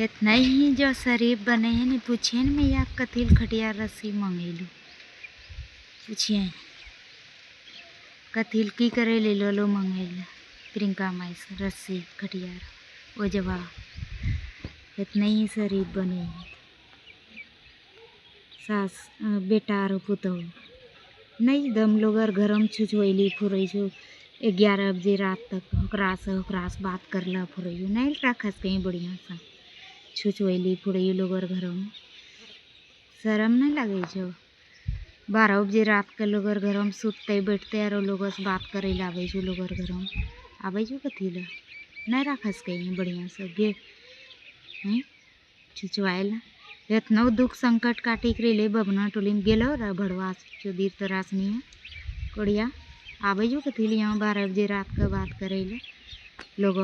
इतना ही जो शरीफ बने हैं नहीं पूछे न मैं या कथिल खटिया रस्सी मंगेलू पूछिए कथिल की करे ले लो मंगेल प्रियंका माइस रस्सी खटियार वो जवाब इतना ही शरीफ बने हैं सास बेटा और पुतो नहीं दम लोग घरम छुछवैली फुरई छु 11 बजे रात तक हुकरास बात करला फुरई नहीं रखस कहीं बढ़िया सा छुछवैली फुरई लोग घरम शर्म नहीं लगे छो 12 बजे रात के लोग घरम सुतते बैठते और लोग बात करे आवे छो लोग घरम आवे छो कथी ला नहीं रखस कहीं बढ़िया से गे छुछवाएला इतना दुख संकट काटी कर ले बबना टोली में गेलो रा भड़वा चौधरी तरास नहीं कोड़िया आवे जो कथी लिया 12 बजे रात का बात करे लोग